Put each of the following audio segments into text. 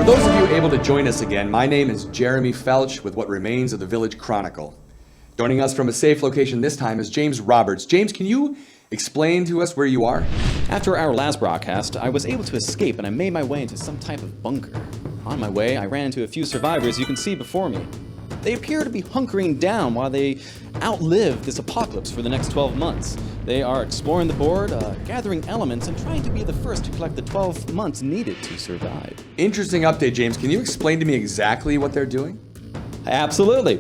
those of you able to join us again, my name is Jeremy Felch with what remains of the Village Chronicle. Joining us from a safe location this time is James Roberts. James, can you explain to us where you are? After our last broadcast, I was able to escape and I made my way into some type of bunker. On my way, I ran into a few survivors you can see before me. They appear to be hunkering down while they outlive this apocalypse for the next 12 months. They are exploring the board, gathering elements, and trying to be the first to collect the 12 months needed to survive. Interesting update, James. Can you explain to me exactly what they're doing? Absolutely.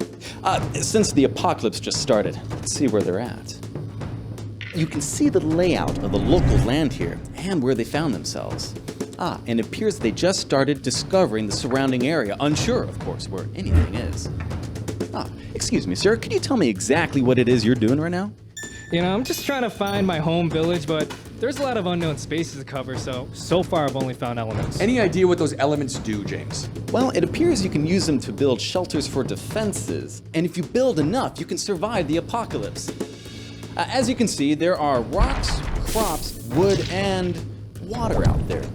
Since the apocalypse just started, let's see where they're at. You can see the layout of the local land here and where they found themselves. And it appears they just started discovering the surrounding area, unsure, of course, where anything is. Excuse me, sir, could you tell me exactly what it is you're doing right now? You know, I'm just trying to find my home village, but there's a lot of unknown spaces to cover, so far I've only found elements. Any idea what those elements do, James? Well, it appears you can use them to build shelters for defenses, and if you build enough, you can survive the apocalypse. As you can see, there are rocks, crops, wood, and water out there,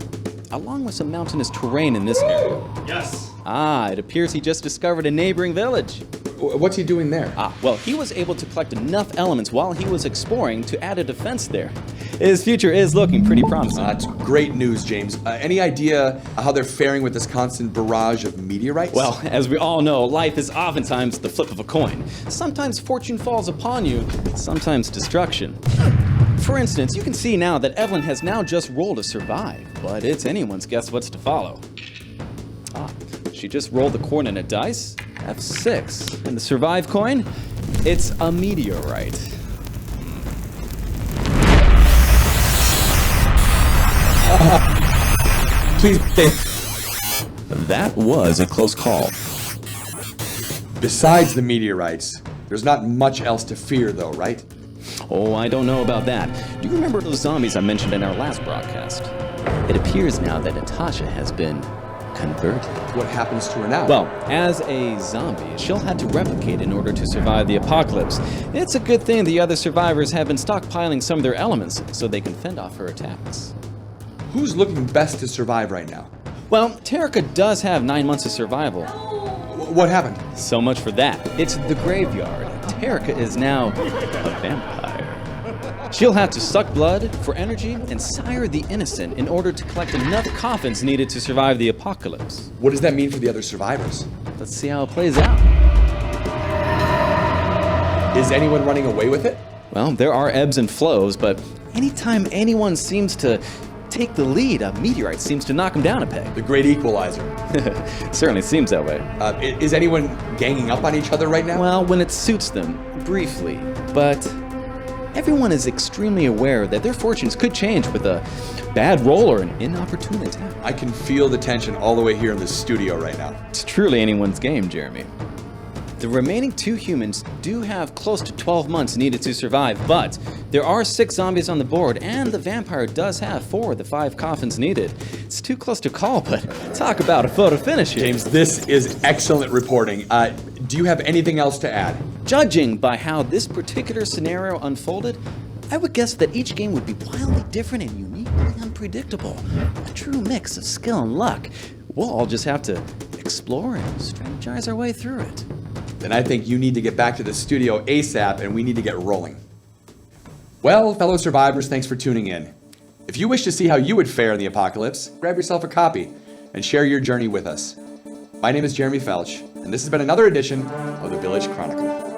along with some mountainous terrain in this area. Yes! It appears he just discovered a neighboring village. What's he doing there? Well, he was able to collect enough elements while he was exploring to add a defense there. His future is looking pretty promising. That's great news, James. Any idea how they're faring with this constant barrage of meteorites? Well, as we all know, life is oftentimes the flip of a coin. Sometimes fortune falls upon you, sometimes destruction. For instance, you can see now that Evelyn has now just rolled a survive, but it's anyone's guess what's to follow. She just rolled the coordinate dice, F6, and the survive coin, it's a meteorite. Please. That was a close call. Besides the meteorites, there's not much else to fear though, right? Oh, I don't know about that. Do you remember those zombies I mentioned in our last broadcast? It appears now that Natasha has been converted. What happens to her now? Well, as a zombie, she'll have to replicate in order to survive the apocalypse. It's a good thing the other survivors have been stockpiling some of their elements so they can fend off her attacks. Who's looking best to survive right now? Well, Terica does have 9 months of survival. What happened? So much for that. It's the graveyard. Terica is now a vampire. She'll have to suck blood for energy and sire the innocent in order to collect enough coffins needed to survive the apocalypse. What does that mean for the other survivors? Let's see how it plays out. Is anyone running away with it? Well, there are ebbs and flows, but anytime anyone seems to take the lead, a meteorite seems to knock him down a peg. The great equalizer. Certainly seems that way. Is anyone ganging up on each other right now? Well, when it suits them, briefly, but everyone is extremely aware that their fortunes could change with a bad roll or an inopportune attack. I can feel the tension all the way here in the studio right now. It's truly anyone's game, Jeremy. The remaining 2 humans do have close to 12 months needed to survive, but there are 6 zombies on the board, and the vampire does have 4 of the 5 coffins needed. It's too close to call, but talk about a photo finish here. James, this is excellent reporting. Do you have anything else to add? Judging by how this particular scenario unfolded, I would guess that each game would be wildly different and uniquely unpredictable. A true mix of skill and luck. We'll all just have to explore and strategize our way through it. Then I think you need to get back to the studio ASAP and we need to get rolling. Well, fellow survivors, thanks for tuning in. If you wish to see how you would fare in the apocalypse, grab yourself a copy and share your journey with us. My name is Jeremy Felch, and this has been another edition of the Village Chronicle.